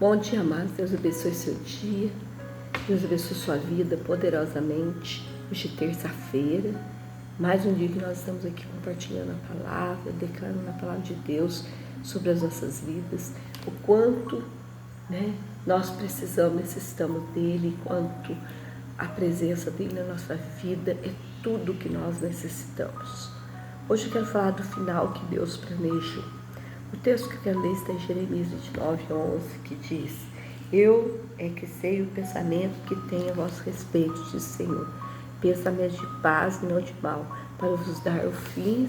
Bom dia, amados. Deus abençoe seu dia. Deus abençoe sua vida poderosamente. Hoje é terça-feira, mais um dia que nós estamos aqui compartilhando a palavra, declarando a palavra de Deus sobre as nossas vidas, o quanto nós necessitamos dele, quanto a presença dele na nossa vida é tudo que nós necessitamos. Hoje eu quero falar do final que Deus planejou. O texto que eu quero ler está em Jeremias 29:11, que diz: Eu é que sei o pensamento que tenho a vosso respeito, diz o Senhor, pensamentos de paz e não de mal, para vos dar o fim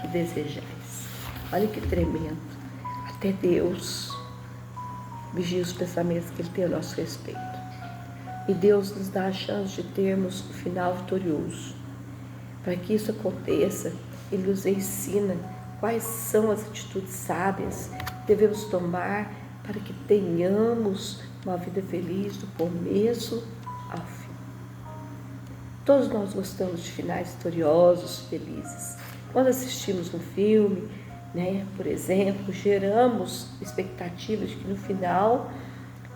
que desejais. Olha que tremendo. Até Deus vigia os pensamentos que Ele tem a nosso respeito. E Deus nos dá a chance de termos o final vitorioso. Para que isso aconteça, Ele nos ensina quais são as atitudes sábias que devemos tomar para que tenhamos uma vida feliz do começo ao fim. Todos nós gostamos de finais vitoriosos, felizes. Quando assistimos um filme, por exemplo, geramos expectativas de que no final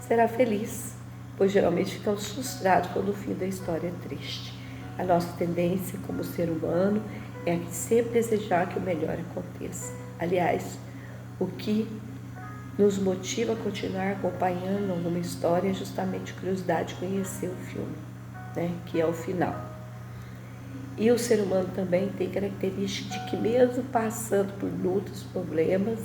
será feliz, pois geralmente ficamos frustrados quando o fim da história é triste. A nossa tendência como ser humano é a sempre desejar que o melhor aconteça. Aliás, o que nos motiva a continuar acompanhando alguma história é justamente a curiosidade de conhecer o filme, que é o final. E o ser humano também tem característica de que, mesmo passando por lutas, problemas,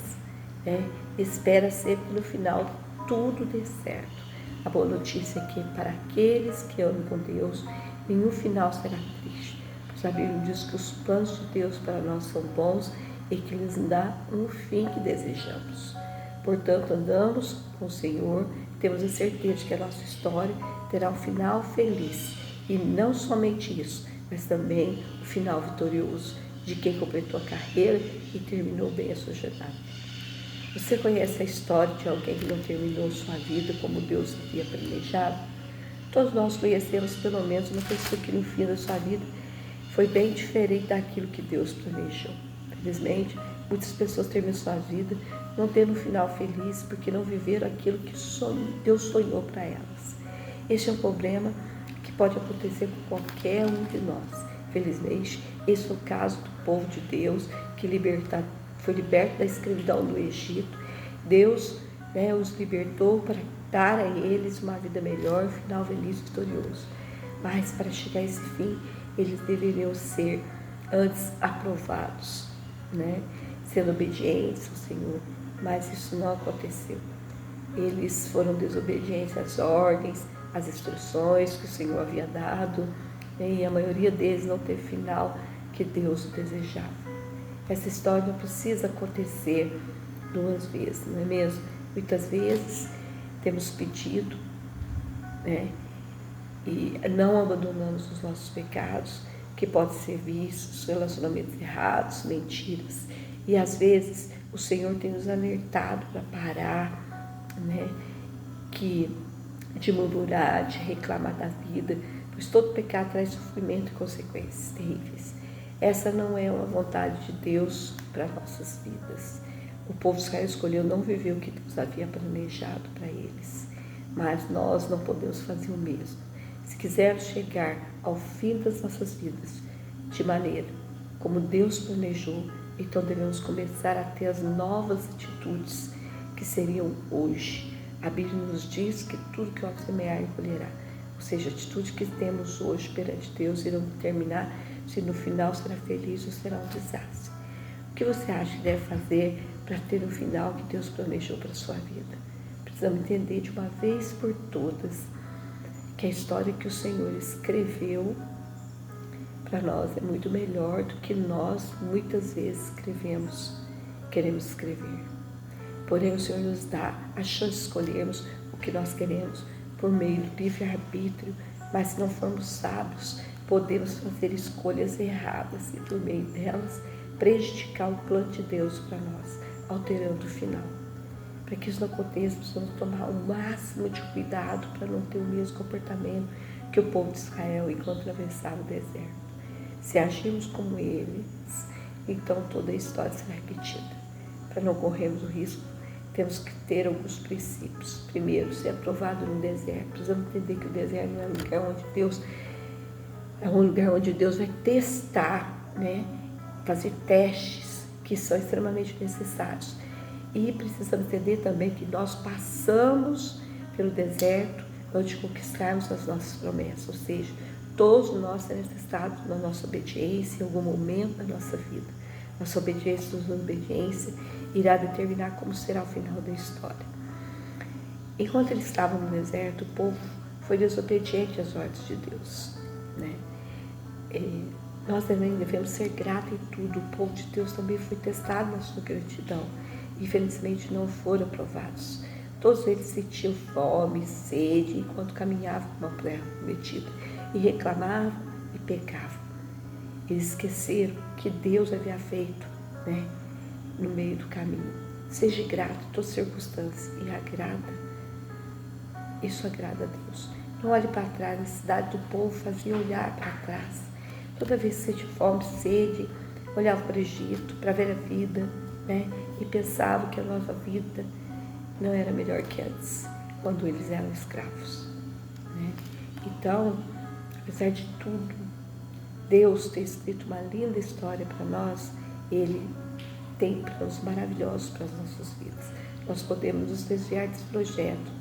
espera sempre que no final tudo dê certo. A boa notícia é que para aqueles que amam com Deus, nenhum final será triste. A Bíblia diz que os planos de Deus para nós são bons e que Ele nos dá um fim que desejamos. Portanto, andamos com o Senhor, temos a certeza de que a nossa história terá um final feliz. E não somente isso, mas também o final vitorioso de quem completou a carreira e terminou bem a sua jornada. Você conhece a história de alguém que não terminou sua vida como Deus havia planejado? Todos nós conhecemos pelo menos uma pessoa que no fim da sua vida foi bem diferente daquilo que Deus planejou. Infelizmente, muitas pessoas terminam sua vida não tendo um final feliz porque não viveram aquilo que Deus sonhou para elas. Este é um problema que pode acontecer com qualquer um de nós. Felizmente, esse foi o caso do povo de Deus que foi liberto da escravidão do Egito. Deus os libertou para dar a eles uma vida melhor, um final feliz e vitorioso. Mas para chegar a esse fim, eles deveriam ser antes aprovados, sendo obedientes ao Senhor, mas isso não aconteceu. Eles foram desobedientes às ordens, às instruções que o Senhor havia dado, e a maioria deles não teve final que Deus desejava. Essa história não precisa acontecer duas vezes, não é mesmo? Muitas vezes temos pedido, e não abandonamos os nossos pecados, que podem ser vícios, relacionamentos errados, mentiras. E às vezes o Senhor tem nos alertado para parar, de murmurar, de reclamar da vida, pois todo pecado traz sofrimento e consequências terríveis. Essa não é uma vontade de Deus para nossas vidas. O povo de Israel escolheu não viver o que Deus havia planejado para eles, mas nós não podemos fazer o mesmo. Se quisermos chegar ao fim das nossas vidas de maneira como Deus planejou, então devemos começar a ter as novas atitudes que seriam hoje. A Bíblia nos diz que tudo que o homem semear, ele colherá. Ou seja, a atitude que temos hoje perante Deus irão determinar se no final será feliz ou será um desastre. O que você acha que deve fazer para ter o final que Deus planejou para a sua vida? Precisamos entender de uma vez por todas que a história que o Senhor escreveu para nós é muito melhor do que nós muitas vezes queremos escrever. Porém, o Senhor nos dá a chance de escolhermos o que nós queremos por meio do livre-arbítrio, mas se não formos sábios, podemos fazer escolhas erradas e por meio delas prejudicar o plano de Deus para nós, alterando o final. Para que isso não aconteça, precisamos tomar o máximo de cuidado para não ter o mesmo comportamento que o povo de Israel enquanto atravessava o deserto. Se agirmos como eles, então toda a história será repetida. Para não corrermos o risco de temos que ter alguns princípios. Primeiro, ser aprovado no deserto. Precisamos entender que o deserto não é um lugar onde Deus vai testar, né? Fazer testes que são extremamente necessários. E precisamos entender também que nós passamos pelo deserto antes de conquistarmos as nossas promessas, ou seja, todos nós seremos testados na nossa obediência em algum momento da nossa vida. Nossa obediência irá determinar como será o final da história. Enquanto eles estavam no deserto, o povo foi desobediente às ordens de Deus, né? Nós também devemos ser gratos em tudo. O povo de Deus também foi testado na sua gratidão. Infelizmente não foram aprovados. Todos eles sentiam fome, sede, enquanto caminhavam com uma terra prometida, e reclamavam e pecavam. Eles esqueceram que Deus havia feito, né, no meio do caminho. Seja grato em todas as circunstâncias e isso agrada a Deus. Não olhe para trás. A necessidade do povo fazia olhar para trás. Toda vez que sentia fome, sede, olhava para o Egito, para ver a vida, né, e pensava que a nossa vida não era melhor que antes, quando eles eram escravos, né? Então, apesar de tudo, Deus tem escrito uma linda história para nós. Ele tem planos maravilhosos para as nossas vidas. Nós podemos nos desviar desse projeto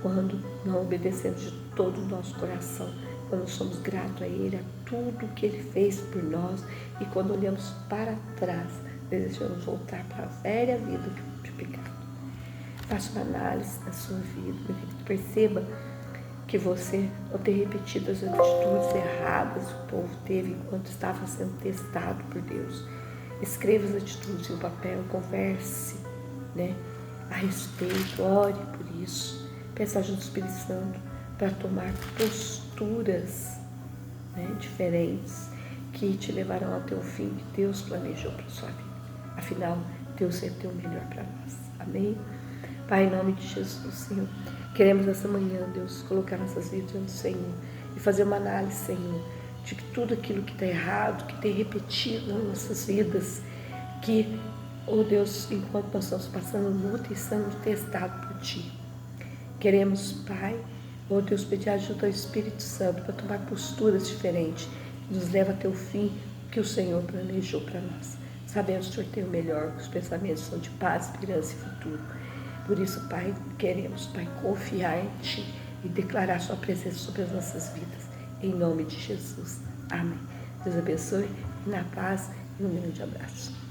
quando não obedecemos de todo o nosso coração, quando somos gratos a Ele, a tudo que Ele fez por nós, e quando olhamos para trás, desejamos voltar para a velha vida de pecado. Faça uma análise da sua vida, meu querido. Perceba que você não tem repetido as atitudes erradas que o povo teve enquanto estava sendo testado por Deus. Escreva as atitudes em um papel, converse, né, a respeito, ore por isso. Peça ajuda do Espírito Santo para tomar posturas, né, diferentes que te levarão até o fim que Deus planejou para a sua vida. Afinal, Deus sempre tem o melhor para nós. Amém? Pai, em nome de Jesus, Senhor, queremos essa manhã, Deus, colocar nossas vidas diante do Senhor e fazer uma análise, Senhor, de que tudo aquilo que está errado, que tem repetido nas nossas vidas, que, oh Deus, enquanto nós estamos passando luta e sendo testados por Ti, queremos, Pai, oh Deus, pedir ajuda ao Espírito Santo para tomar posturas diferentes, que nos leva até o fim que o Senhor planejou para nós. Sabemos que o Senhor tem o melhor, os pensamentos são de paz, esperança e futuro. Por isso, Pai, queremos, Pai, confiar em Ti e declarar Sua presença sobre as nossas vidas. Em nome de Jesus. Amém. Deus abençoe, na paz e um grande abraço.